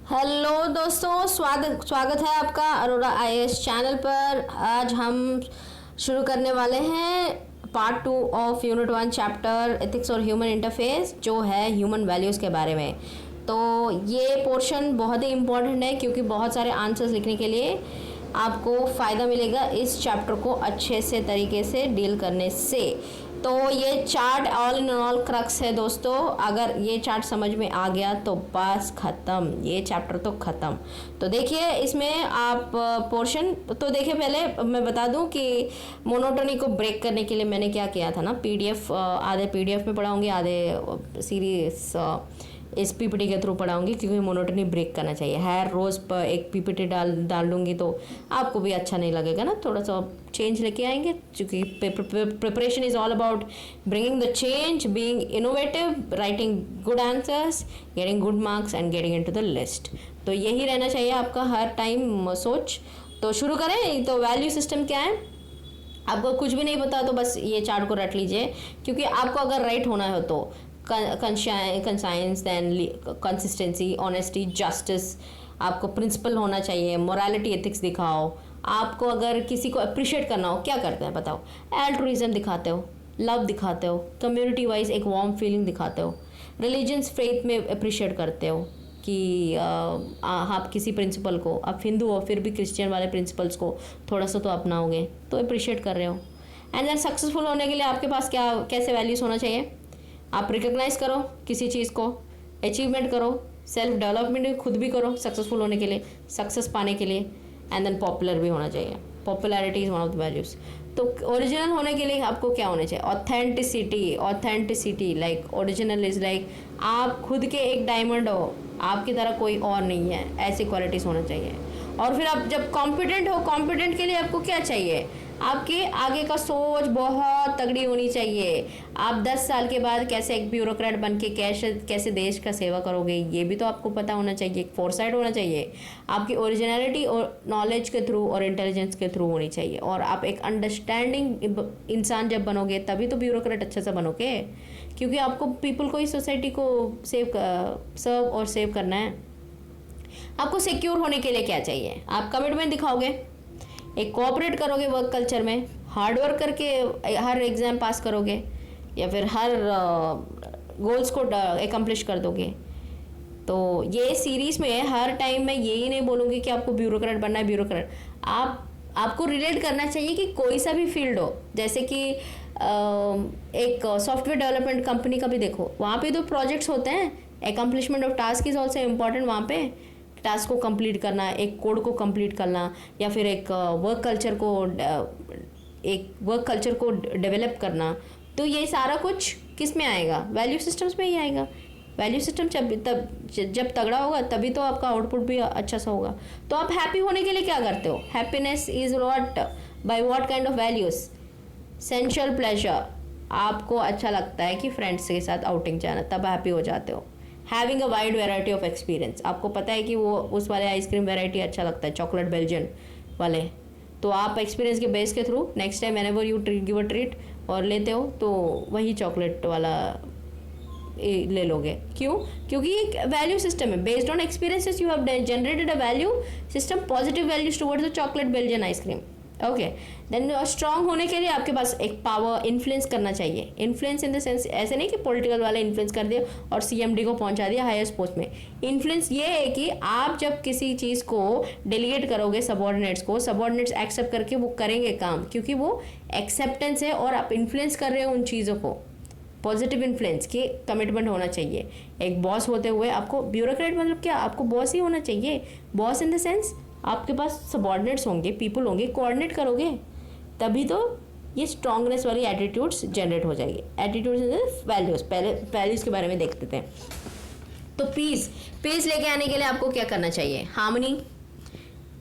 Hello दोस्तों, स्वागत स्वागत है आपका अरोरा आईएएस चैनल पर। आज हम शुरू करने वाले हैं part 2 of unit 1 chapter ethics और ह्यूमन इंटरफेस, जो है ह्यूमन वैल्यूज़ के बारे में। तो ये पोर्शन बहुत ही इम्पोर्टेंट है क्योंकि बहुत सारे आंसर्स लिखने के लिए आपको फ़ायदा मिलेगा इस चैप्टर को अच्छे से तरीके से डील करने से। तो ये chart all in all crux है दोस्तों। अगर ये चार्ट समझ में आ गया तो बस ख़त्म, ये चैप्टर तो ख़त्म। तो देखिए इसमें आप पोर्शन तो देखिए। पहले मैं बता दूं कि मोनोटोनी को ब्रेक करने के लिए मैंने क्या किया था ना, पीडीएफ आधे पीडीएफ में पढ़ाऊँगी, आधे सीरीज इस पीपीटी के थ्रू पढ़ाऊंगी क्योंकि मोनोटनी ब्रेक करना चाहिए। हर रोज़ पर एक पीपीटी डाल दूंगी तो आपको भी अच्छा नहीं लगेगा ना, थोड़ा सा चेंज लेके आएंगे क्योंकि preparation is all about bringing the change, being innovative, writing good answers, getting good marks and getting into the list. तो यही रहना चाहिए आपका हर टाइम सोच। तो शुरू करें। तो वैल्यू सिस्टम क्या है? आपको कुछ भी नहीं पता तो बस ये चार्ट को रट लीजिए, क्योंकि आपको अगर राइट होना है तो conscience, then consistency, honesty, justice, आपको प्रिंसिपल होना चाहिए, मोरालिटी, एथिक्स दिखाओ। आपको अगर किसी को अप्रिशिएट करना हो, क्या करते हैं बताओ? एल्ट्रुइज्म दिखाते हो, लव दिखाते हो, कम्युनिटी वाइज एक वार्म फीलिंग दिखाते हो, रिलीजन्स फेथ में अप्रिशिएट करते हो कि आप किसी प्रिंसिपल को, आप हिंदू हो फिर भी क्रिश्चियन वाले प्रिंसिपल्स को थोड़ा सा तो अपनाओगे तो अप्रिशिएट कर रहे हो। एंड देन सक्सेसफुल होने के लिए आपके पास क्या कैसे वैल्यूज़ होना चाहिए? आप रिकग्नाइज करो किसी चीज़ को, अचीवमेंट करो, सेल्फ डेवलपमेंट खुद भी करो सक्सेसफुल होने के लिए, सक्सेस पाने के लिए। एंड देन पॉपुलर भी होना चाहिए, popularity is one of the values. तो ओरिजिनल होने के लिए आपको क्या होना चाहिए? Authenticity. Authenticity like original is like आप खुद के एक डायमंड हो, आपकी तरह कोई और नहीं है, ऐसी क्वालिटीज़ होना चाहिए। और फिर आप जब कॉम्पिटेंट हो, कॉम्पिटेंट के लिए आपको क्या चाहिए? आपके आगे का सोच बहुत तगड़ी होनी चाहिए। आप 10 साल के बाद कैसे एक ब्यूरोक्रेट बन के कैसे देश का सेवा करोगे, ये भी तो आपको पता होना चाहिए। एक फोरसाइट होना चाहिए आपकी, ओरिजिनलिटी और नॉलेज के थ्रू और इंटेलिजेंस के थ्रू होनी चाहिए। और आप एक अंडरस्टैंडिंग इंसान जब बनोगे तभी तो ब्यूरोक्रेट अच्छे से बनोगे, क्योंकि आपको पीपल को ही, सोसाइटी को सर्व और सेव करना है। आपको सिक्योर होने के लिए क्या चाहिए? आप कमिटमेंट दिखाओगे, एक कोऑपरेट करोगे वर्क कल्चर में, हार्ड वर्क करके हर एग्ज़ाम पास करोगे, या फिर हर गोल्स को एकम्प्लिश कर दोगे। तो ये सीरीज़ में हर टाइम मैं यही नहीं बोलूँगी कि आपको ब्यूरोक्रेट बनना है। ब्यूरोक्रेट आपको रिलेट करना चाहिए कि कोई सा भी फील्ड हो। जैसे कि एक सॉफ्टवेयर डेवलपमेंट कंपनी का भी देखो, वहाँ पे तो प्रोजेक्ट्स होते हैं, accomplishment of task is also important. वहाँ पे टास्क को कंप्लीट करना, एक कोड को कंप्लीट करना, या फिर एक वर्क कल्चर को डेवलप करना। तो ये सारा कुछ किस में आएगा? वैल्यू सिस्टम्स में ही आएगा। वैल्यू सिस्टम जब तगड़ा होगा तभी तो आपका आउटपुट भी अच्छा सा होगा। तो आप हैप्पी होने के लिए क्या करते हो? Happiness is what, by what kind of values? Sensual pleasure, आपको अच्छा लगता है कि फ्रेंड्स के साथ आउटिंग जाना, तब हैप्पी हो जाते हो। Having a wide variety of experience, आपको पता है कि वो उस वाले आइसक्रीम वेराइटी अच्छा लगता है, चॉकलेट बेल्जियन वाले, तो आप एक्सपीरियंस के बेस के through next time whenever you give a treat और लेते हो तो वही चॉकलेट वाला ले लोगे। क्यों? क्योंकि एक वैल्यू सिस्टम है based on experiences. You have generated a value system, positive values towards the chocolate Belgian ice cream. Okay, then strong होने के लिए आपके पास एक पावर, इन्फ्लुएंस करना चाहिए। इन्फ्लुएंस इन द सेंस ऐसे नहीं कि पॉलिटिकल वाले इन्फ्लुएंस कर दिया और सीएमडी को पहुंचा दिया हाईएस्ट पोस्ट में। इन्फ्लुएंस ये है कि आप जब किसी चीज़ को डेलीगेट करोगे सबऑर्डिनेट्स को, सबऑर्डिनेट्स एक्सेप्ट करके वो करेंगे काम, क्योंकि वो एक्सेप्टेंस है और आप इन्फ्लुएंस कर रहे हो उन चीज़ों को। पॉजिटिव इन्फ्लुएंस की कमिटमेंट होना चाहिए। एक बॉस होते हुए आपको, ब्यूरोक्रेट मतलब क्या? आपको बॉस ही होना चाहिए। बॉस इन द सेंस आपके पास सबऑर्डिनेट्स होंगे, पीपल होंगे, कोऑर्डिनेट करोगे तभी तो ये स्ट्रांगनेस वाली एटीट्यूड्स जनरेट हो जाएगी। एटीट्यूड्स वैल्यूज, पहले वैल्यूज के बारे में देखते हैं। तो पीस लेके आने के लिए आपको क्या करना चाहिए?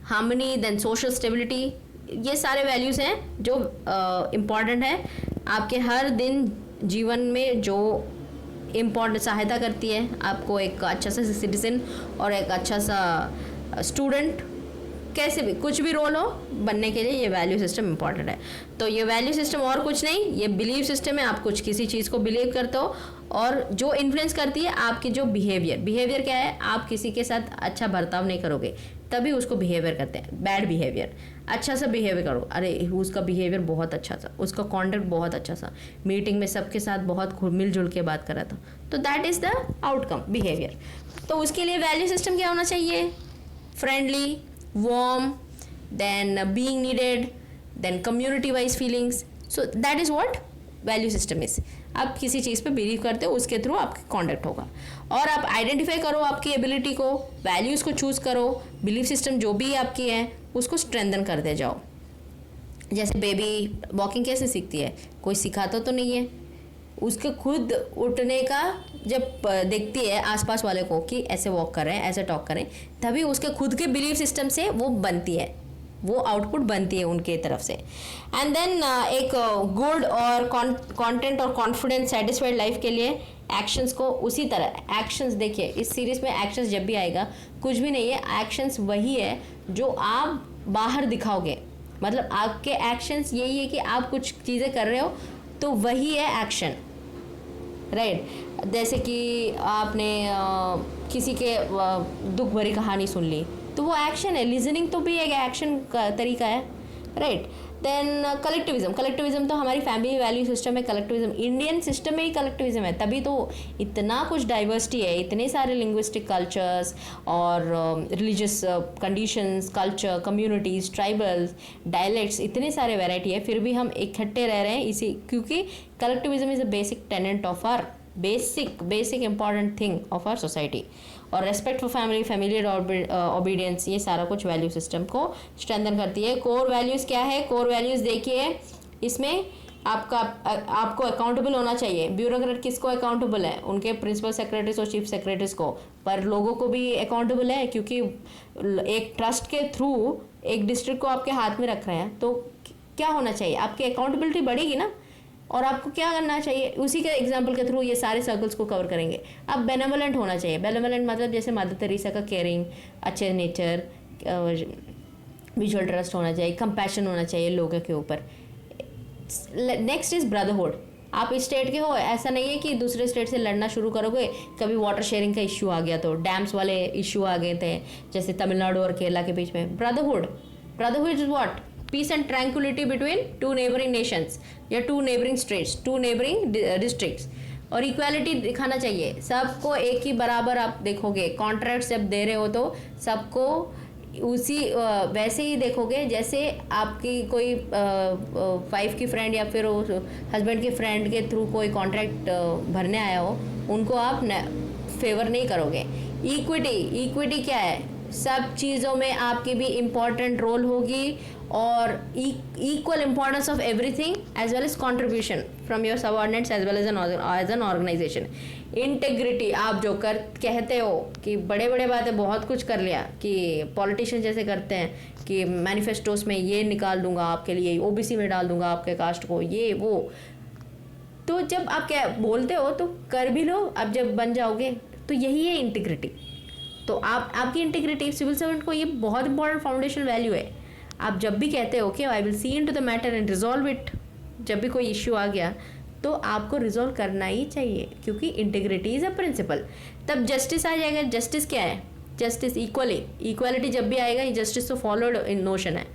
हार्मनी, देन सोशल स्टेबिलिटी, ये सारे वैल्यूज हैं जो इम्पॉर्टेंट है आपके हर दिन जीवन में, जो इम्पॉर्टेंट सहायता करती है आपको एक अच्छा सा सिटीजन और एक अच्छा सा स्टूडेंट कैसे भी कुछ भी रोल हो बनने के लिए ये वैल्यू सिस्टम इंपॉर्टेंट है। तो ये वैल्यू सिस्टम और कुछ नहीं, ये बिलीव सिस्टम है। आप कुछ किसी चीज़ को बिलीव करते हो और जो इन्फ्लुएंस करती है आपकी जो बिहेवियर क्या है, आप किसी के साथ अच्छा बर्ताव नहीं करोगे तभी उसको बिहेवियर करते हैं, बैड बिहेवियर। अच्छा सा बिहेवियर करो, अरे उसका बिहेवियर बहुत अच्छा था, उसका कॉन्डक्ट बहुत अच्छा था, मीटिंग में सबके साथ बहुत मिलजुल के बात कर रहा था, तो that is the outcome behaviour. तो उसके लिए वैल्यू सिस्टम क्या होना चाहिए? Friendly, warm, then being needed, then community wise feelings. So that is what value system is. आप किसी चीज़ पे बिलीव करते हो उसके थ्रू आपका कॉन्डक्ट होगा। और आप आइडेंटिफाई करो आपकी एबिलिटी को, वैल्यूज़ को चूज़ करो, बिलीफ सिस्टम जो भी आपकी है उसको स्ट्रेंथन करते जाओ। जैसे बेबी वॉकिंग कैसे सीखती है, कोई सिखाता तो नहीं है, उसके खुद उठने का जब देखती है आसपास वाले को कि ऐसे वॉक कर रहे हैं, ऐसे टॉक करें, तभी उसके खुद के बिलीफ सिस्टम से वो बनती है, वो आउटपुट बनती है उनके तरफ से। एंड देन एक गुड और कंटेंट और कॉन्फिडेंट सेटिस्फाइड लाइफ के लिए एक्शंस को उसी तरह एक्शंस, देखिए इस सीरीज में एक्शंस जब भी आएगा कुछ भी नहीं है, एक्शंस वही है जो आप बाहर दिखाओगे। मतलब आपके एक्शंस यही है कि आप कुछ चीज़ें कर रहे हो तो वही है एक्शन, राइट। जैसे कि आपने किसी के दुख भरी कहानी सुन ली तो वो एक्शन है, लिसनिंग तो भी एक एक्शन का तरीका है, राइट। देन कलेक्टिविज्म तो हमारी फैमिली वैल्यू सिस्टम है। कलेक्टिविज्म इंडियन सिस्टम में ही कलेक्टिविज्म है, तभी तो इतना कुछ डाइवर्सिटी है, इतने सारे लिंग्विस्टिक कल्चर्स और religious conditions, culture, communities, tribals, dialects, इतने सारे वैरायटी है, फिर भी हम इकट्ठे रह रहे हैं इसी, क्योंकि collectivism is a basic tenet of our basic important thing of our society. और respect for family, familiar obedience, ये सारा कुछ वैल्यू सिस्टम को स्ट्रेंथन करती है। कोर वैल्यूज़ क्या है? कोर वैल्यूज़ देखिए, इसमें आपको अकाउंटेबल होना चाहिए। ब्यूरोक्रेट किसको अकाउंटेबल है? उनके प्रिंसिपल सेक्रेटरीज और चीफ सेक्रेटरीज को, पर लोगों को भी अकाउंटेबल है, क्योंकि एक ट्रस्ट के थ्रू एक डिस्ट्रिक्ट को आपके हाथ में रख रहे हैं, तो क्या होना चाहिए? आपकी अकाउंटेबिलिटी बढ़ेगी ना। और आपको क्या करना चाहिए? उसी के एग्जाम्पल के थ्रू ये सारे सर्कल्स को कवर करेंगे। अब बेनेवलेंट होना चाहिए। बेनेवलेंट मतलब जैसे मदर तेरेसा का केयरिंग, अच्छे नेचर, म्यूचुअल ट्रस्ट होना चाहिए, कंपैशन होना चाहिए लोगों के ऊपर। Next is brotherhood. आप इस स्टेट के हो, ऐसा नहीं है कि दूसरे स्टेट से लड़ना शुरू करोगे। कभी वाटर शेयरिंग का इश्यू आ गया तो डैम्स वाले इश्यू आ गए थे, जैसे तमिलनाडु और केरला के बीच में। Brotherhood is what? Peace and tranquillity between two neighbouring nations या two neighbouring states, two neighbouring districts. और इक्वालिटी दिखाना चाहिए, सबको एक ही बराबर आप देखोगे। कॉन्ट्रैक्ट जब दे रहे हो तो सबको उसी वैसे ही देखोगे जैसे आपकी कोई वाइफ की फ्रेंड या फिर हस्बैंड के फ्रेंड के थ्रू कोई कॉन्ट्रैक्ट भरने आया हो, उनको आप फेवर नहीं करोगे। इक्विटी क्या है? सब चीज़ों में आपकी भी इम्पॉर्टेंट रोल होगी और equal importance of everything as well as contribution from your subordinates as well as an organization. Integrity, आप जो कहते हो कि बड़े बड़े बातें बहुत कुछ कर लिया, कि पॉलिटिशियन जैसे करते हैं कि मैनिफेस्टोस में ये निकाल दूंगा आपके लिए, ओबीसी में डाल दूंगा आपके कास्ट को, ये वो, तो जब आप क्या बोलते हो तो कर भी लो। अब जब बन जाओगे तो यही है इंटीग्रिटी। तो आपकी इंटीग्रिटी, सिविल सर्वेंट को ये बहुत इंपॉर्टेंट फाउंडेशन वैल्यू है। आप जब भी कहते हो कि I will see into the matter and resolve it, जब भी कोई इश्यू आ गया तो आपको रिजॉल्व करना ही चाहिए, क्योंकि इंटीग्रिटी इज़ अ प्रिंसिपल। तब जस्टिस आ जाएगा। जस्टिस क्या है? जस्टिस इक्वालिटी जब भी आएगा, ये जस्टिस तो फॉलोड इन नोशन है।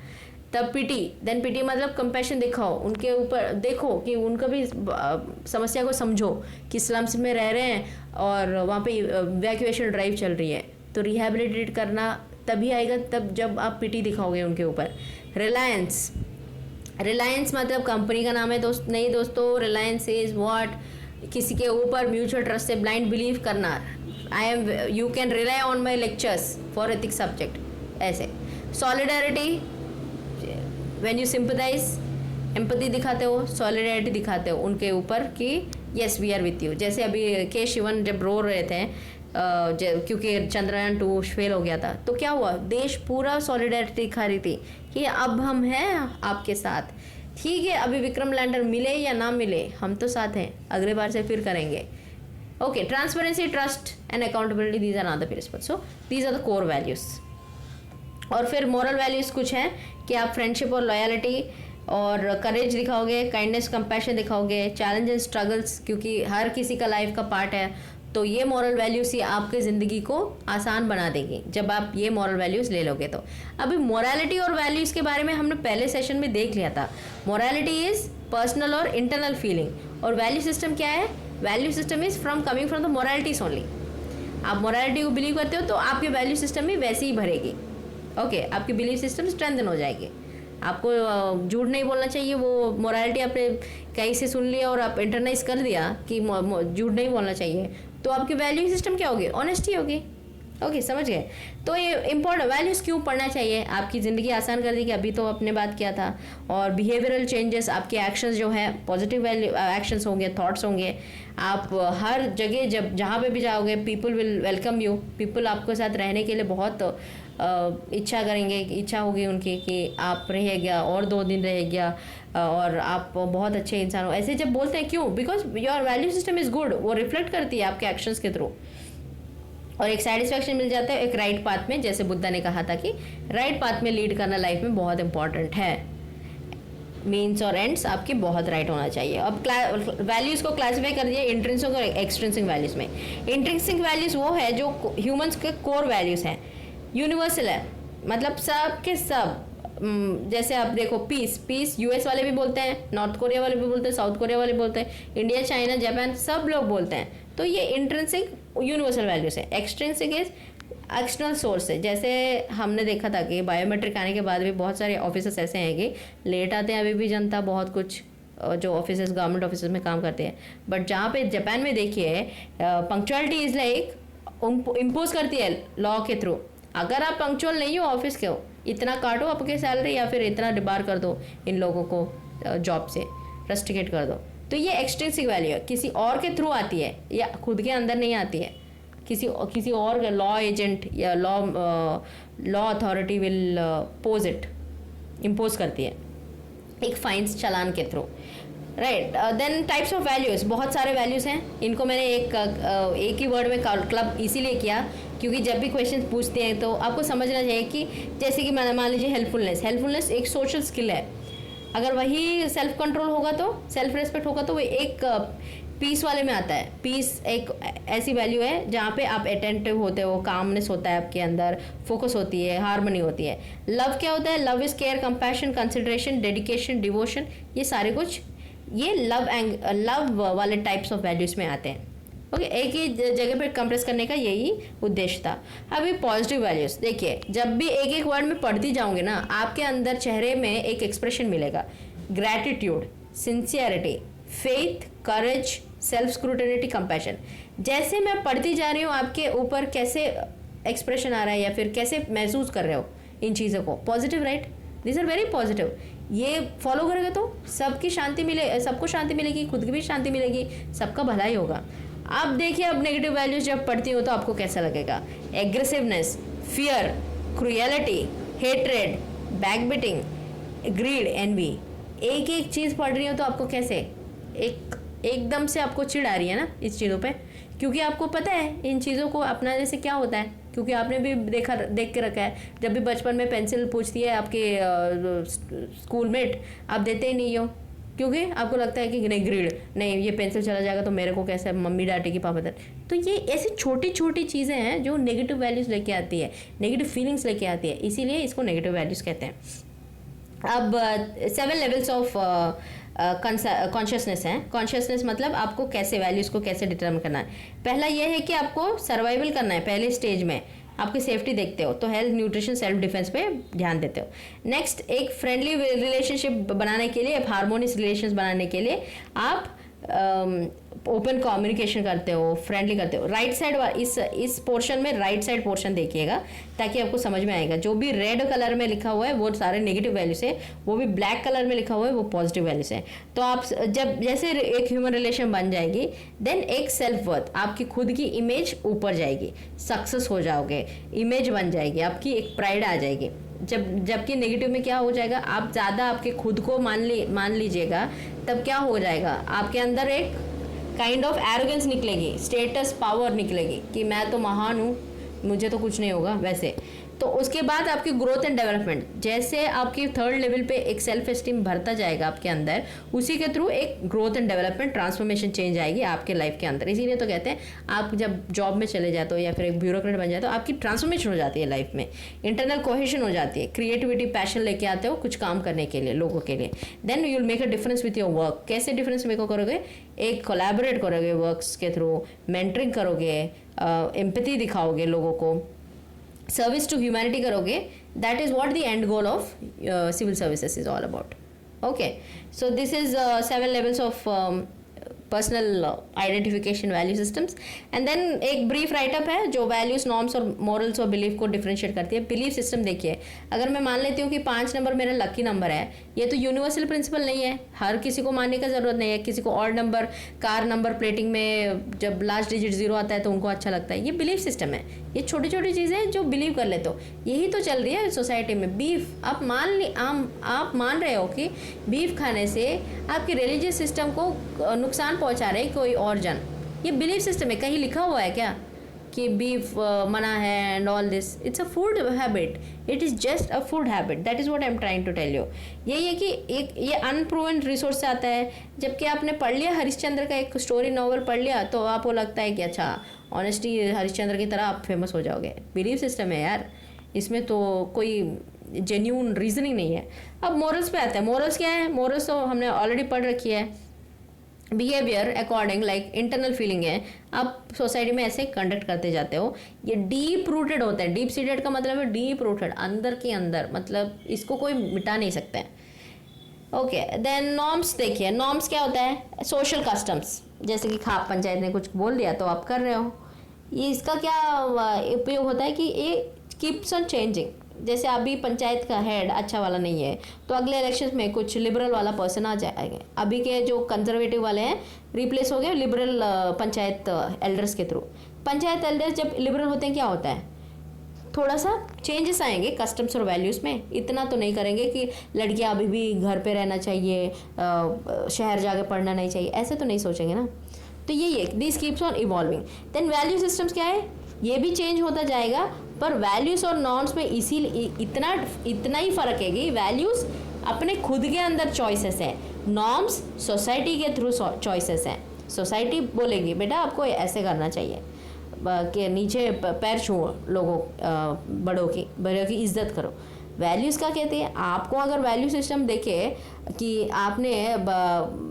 तब पीटी मतलब कंपैशन दिखाओ, उनके ऊपर देखो कि उनका भी समस्या को समझो कि स्लम्स में रह रहे हैं और वहाँ पे इवैक्यूएशन ड्राइव चल रही है, तो रिहैबिलिटेट करना तभी आएगा तब जब आप पीटी दिखाओगे उनके ऊपर। रिलायंस मतलब कंपनी का नाम है नहीं दोस्तों। Reliance is what? किसी के ऊपर म्यूचुअल ट्रस्ट से ब्लाइंड बिलीव करना। You can rely on my lectures for ethics subject. ऐसे solidarity, when you sympathise, empathy दिखाते हो, सॉलिडारिटी दिखाते हो उनके ऊपर कि yes we are with you. जैसे अभी के शिवन जब रो रहे थे क्योंकि चंद्रयान 2 फेल हो गया था, तो क्या हुआ? देश पूरा सॉलिडारिटी दिखा रही थी कि अब हम हैं आपके साथ। ठीक है, अभी विक्रम लैंडर मिले या ना मिले, हम तो साथ हैं, अगले बार से फिर करेंगे। Okay, transparency, trust and accountability, these are not the principles. So these are the core values. और फिर मोरल वैल्यूज़ कुछ हैं कि आप फ्रेंडशिप और लॉयल्टी और करेज दिखाओगे, काइंडनेस कंपैशन दिखाओगे, चैलेंज एंड स्ट्रगल्स, क्योंकि हर किसी का लाइफ का पार्ट है, तो ये मॉरल वैल्यूज़ ही आपके ज़िंदगी को आसान बना देगी जब आप ये मॉरल वैल्यूज़ ले लोगे। तो अभी मोरालिटी और वैल्यूज़ के बारे में हमने पहले सेशन में देख लिया था। मोरालिटी इज़ पर्सनल और इंटरनल फीलिंग, और वैल्यू सिस्टम क्या है? Value system is from coming from the moralities only. आप मोरालिटी को बिलीव करते हो तो आपके वैल्यू सिस्टम भी वैसे ही भरेगी। ओके, आपकी बिलीव सिस्टम स्ट्रेंथन हो जाएगी। आपको झूठ नहीं बोलना चाहिए, वो मोरालिटी आपने कहीं से सुन लिया और आप इंटरनाइज कर दिया कि झूठ नहीं बोलना चाहिए, तो आपकी वैल्यू सिस्टम क्या होगी? ऑनेस्टी होगी। ओके, समझ गए? तो ये इंपॉर्टेंट वैल्यूज़ क्यों पढ़ना चाहिए? आपकी ज़िंदगी आसान कर देगी, अभी तो आपने बात किया था। और बिहेवियरल चेंजेस, आपके एक्शंस जो है पॉजिटिव वैल्यू एक्शंस होंगे, थॉट्स होंगे। आप हर जगह जब जहाँ पे भी जाओगे, people will welcome you. People आपके साथ रहने के लिए बहुत इच्छा करेंगे, इच्छा होगी उनकी कि आप रह गया और 2 दिन रह गया और आप बहुत अच्छे इंसान हो। ऐसे जब बोलते हैं, क्यों? Because your value system is good. वो रिफ्लेक्ट करती है आपके एक्शंस के थ्रू, और एक सेटिस्फैक्शन मिल जाता है एक राइट पाथ में। जैसे बुद्धा ने कहा था कि राइट पाथ में लीड करना लाइफ में बहुत इंपॉर्टेंट है। मीन्स और एंड्स आपके बहुत राइट होना चाहिए। अब वैल्यूज़ को क्लासीफाई कर दिया इंट्रिंसिक और एक्सट्रिंसिक वैल्यूज़ में। इंट्रिंसिक वैल्यूज़ वो है जो ह्यूमंस के कोर वैल्यूज़ हैं, यूनिवर्सल है, मतलब सब के सब। जैसे आप देखो, पीस यूएस वाले भी बोलते हैं, नॉर्थ कोरिया वाले भी बोलते हैं, साउथ कोरिया वाले बोलते हैं, इंडिया, चाइना, जापान, सब लोग बोलते हैं। तो ये इंट्रिंसिक यूनिवर्सल वैल्यूज है। एक्सट्रिंसिक इज एक्सटर्नल सोर्स है। जैसे हमने देखा था कि बायोमेट्रिक आने के बाद भी बहुत सारे ऑफिसर्स ऐसे हैं कि लेट आते हैं अभी भी जनता, बहुत कुछ जो ऑफिसर्स गवर्नमेंट ऑफिस में काम करते हैं। बट जहाँ पे जापान में देखिए, पंक्चुअलिटी इज लाइक इम्पोज करती है लॉ के थ्रू। अगर आप पंक्चुअल नहीं हो ऑफिस के हो, इतना काटो आपके सैलरी या फिर इतना डिबार कर दो इन लोगों को जॉब से, रस्टिकेट कर दो। तो ये एक्सट्रिंसिक वैल्यू है, किसी और के थ्रू आती है या खुद के अंदर नहीं आती है। किसी और लॉ एजेंट या law authority will pose it, impose करती है एक फाइन्स चालान के through, right. Then types of values, बहुत सारे वैल्यूज़ हैं। इनको मैंने एक ही वर्ड में क्लब इसीलिए किया क्योंकि जब भी क्वेश्चन पूछते हैं तो आपको समझना चाहिए कि जैसे कि मान लीजिए हेल्पफुलनेस एक सोशल स्किल है। अगर वही सेल्फ कंट्रोल होगा तो, सेल्फ रेस्पेक्ट होगा तो वो एक पीस वाले में आता है। पीस एक ऐसी वैल्यू है जहाँ पे आप अटेंटिव होते हो, कामनेस होता है आपके अंदर, फोकस होती है, हार्मनी होती है। लव क्या होता है? Love is care, compassion, consideration, dedication, devotion. ये सारे कुछ ये लव वाले टाइप्स ऑफ वैल्यूज़ में आते हैं। ओके, एक ही जगह पर कंप्रेस करने का यही उद्देश्य था। अभी पॉजिटिव वैल्यूज़ देखिए, जब भी एक एक वर्ड में पढ़ती जाऊंगी ना, आपके अंदर चेहरे में एक एक्सप्रेशन मिलेगा। ग्रैटिट्यूड, सिंसियरिटी, फेथ, करेज, सेल्फ स्क्रूटिनिटी, कंपैशन। जैसे मैं पढ़ती जा रही हूँ, आपके ऊपर कैसे एक्सप्रेशन आ रहा है या फिर कैसे महसूस कर रहे हो इन चीज़ों को, positive, right? This are very positive. ये फॉलो करेगा तो सबकी शांति सबको शांति मिलेगी, खुद की भी शांति मिलेगी, सबका भला ही होगा। आप देखिए, अब नेगेटिव वैल्यूज जब पढ़ती हो तो आपको कैसा लगेगा? Aggressiveness, fear, cruelty, hatred, backbiting, greed, envy. एक एक चीज़ पढ़ रही हो तो आपको कैसे एकदम से आपको चिढ़ आ रही है ना इस चीज़ों पे, क्योंकि आपको पता है इन चीज़ों को अपनाने से क्या होता है, क्योंकि आपने भी देख के रखा है। जब भी बचपन में पेंसिल पूछती है आपके स्कूलमेट, आप देते ही नहीं हो, क्योंकि आपको लगता है कि नहीं, ग्रीड नहीं, ये पेंसिल चला जाएगा तो मेरे को कैसे मम्मी डांटेगी, पापा डांटे। तो ये ऐसी छोटी छोटी चीज़ें हैं जो नेगेटिव वैल्यूज़ लेके आती है, नेगेटिव फीलिंग्स लेके आती है, इसीलिए इसको नेगेटिव वैल्यूज़ कहते हैं। अब 7 लेवल्स ऑफ कॉन्शियसनेस हैं। कॉन्शियसनेस मतलब आपको कैसे वैल्यूज़ को कैसे डिटरमिन करना है। पहला ये है कि आपको सर्वाइवल करना है। पहले स्टेज में आपकी सेफ्टी देखते हो तो हेल्थ, न्यूट्रिशन, सेल्फ डिफेंस पे ध्यान देते हो। नेक्स्ट, एक फ्रेंडली रिलेशनशिप बनाने के लिए, हार्मोनियस रिलेशंस बनाने के लिए आप ओपन कम्युनिकेशन करते हो, फ्रेंडली करते हो। राइट साइड इस पोर्शन में राइट साइड पोर्शन देखिएगा ताकि आपको समझ में आएगा। जो भी रेड कलर में लिखा हुआ है वो सारे नेगेटिव वैल्यूज है, वो भी ब्लैक कलर में लिखा हुआ है वो पॉजिटिव वैल्यूज है। तो आप जब जैसे एक ह्यूमन रिलेशन बन जाएगी, देन एक सेल्फ वर्थ, आपकी खुद की इमेज ऊपर जाएगी, सक्सेस हो जाओगे, इमेज बन जाएगी, आपकी एक प्राइड आ जाएगी। जबकि नेगेटिव में क्या हो जाएगा, आप ज़्यादा आपके खुद को मान लीजिएगा, तब क्या हो जाएगा, आपके अंदर एक काइंड ऑफ एरोगेंस निकलेगी, स्टेटस, पावर निकलेगी कि मैं तो महान हूँ, मुझे तो कुछ नहीं होगा वैसे। तो उसके बाद आपकी ग्रोथ एंड डेवलपमेंट, जैसे आपकी थर्ड लेवल पे एक सेल्फ एस्टीम भरता जाएगा आपके अंदर, उसी के थ्रू एक growth and development transformation change आएगी आपके लाइफ के अंदर। इसीलिए तो कहते हैं आप जब जॉब में चले जाते हो या फिर एक ब्यूरोक्रेट बन जाते हो, आपकी ट्रांसफॉर्मेशन हो जाती है लाइफ में, इंटरनल कोहेशन हो जाती है, क्रिएटिविटी पैशन लेके आते हो कुछ काम करने के लिए, लोगों के लिए। Then you will make a difference with your work. कैसे डिफरेंस मेक करोगे? एक कोलैबोरेट करोगे वर्क्स के थ्रू, मेंटरिंग करोगे, एम्पैथी दिखाओगे लोगों को, सर्विस टू ह्यूमैनिटी करोगे। That is what the end goal of civil services is all about. Okay, so this is 7 levels of personal identification value systems. And then एक brief writeup है जो values, norms और morals और belief को differentiate करती है। Belief system देखिए, अगर मैं मान लेती हूँ कि 5 नंबर मेरा लकी नंबर है, ये तो यूनिवर्सल प्रिंसिपल नहीं है, हर किसी को मानने का जरूरत नहीं है। किसी को odd number, car number plating में जब लास्ट डिजिट 0 आता है तो उनको अच्छा लगता है, ये बिलीफ सिस्टम है। ये छोटी छोटी चीज़ें हैं जो बिलीव कर लेते हो, यही तो चल रही है सोसाइटी में। बीफ आप मान रहे हो कि बीफ खाने से आपके रिलीजियस सिस्टम को नुकसान पहुंचा रहे कोई और जन, ये बिलीफ सिस्टम है। कहीं लिखा हुआ है क्या कि बीफ मना है and all this? It's a food habit, it is just a food habit, that is what I am trying to tell you. यही है कि एक ये अनप्रूवन रिसोर्स से आता है। जबकि आपने पढ़ लिया हरिश्चंद्र का एक स्टोरी नॉवल पढ़ लिया तो आपको लगता है कि अच्छा ऑनेस्टली हरिश्चंद्र की तरह आप फेमस हो जाओगे। बिलीफ सिस्टम है यार, इसमें तो कोई जेन्यून रीजनिंग नहीं है। अब मोरल्स पे आते हैं। मोरल्स क्या है? मोरल्स तो हमने ऑलरेडी पढ़ रखी है। Behaviour according like internal feeling है, आप सोसाइटी में ऐसे कंडक्ट करते जाते हो। ये डीप रूटेड होता है। डीप सीटेड का मतलब है डीप रूटेड, अंदर के अंदर, मतलब इसको कोई मिटा नहीं सकता है। ओके, देन नॉर्म्स देखिए। नॉर्म्स क्या होता है? सोशल कस्टम्स, जैसे कि खाप पंचायत ने कुछ बोल दिया तो आप कर रहे हो। ये इसका क्या उपयोग होता है कि ये कीप्स ऑन चेंजिंग। जैसे अभी पंचायत का हेड अच्छा वाला नहीं है तो अगले इलेक्शन में कुछ लिबरल वाला पर्सन आ जाएंगे। अभी के जो कंजर्वेटिव वाले हैं रिप्लेस हो गए लिबरल पंचायत एल्डर्स के थ्रू। पंचायत एल्डर्स जब लिबरल होते हैं क्या होता है? थोड़ा सा चेंजेस आएंगे कस्टम्स और वैल्यूज़ में। इतना तो नहीं करेंगे कि लड़कियां अभी भी घर पे रहना चाहिए, शहर जाके पढ़ना नहीं चाहिए, ऐसे तो नहीं सोचेंगे ना। तो यही है, this keeps on evolving. Then value systems क्या है? ये भी चेंज होता जाएगा, पर वैल्यूज़ और नॉर्म्स में इतना ही फ़र्क है कि वैल्यूज़ अपने खुद के अंदर चॉइसेस है, नॉर्म्स सोसाइटी के थ्रू चॉइसेस हैं। सोसाइटी बोलेगी बेटा आपको ऐसे करना चाहिए, कि नीचे पैर छुओ लोगों, बड़ों की इज्जत करो। वैल्यूज़ का कहते हैं आपको अगर वैल्यू सिस्टम देखे कि आपने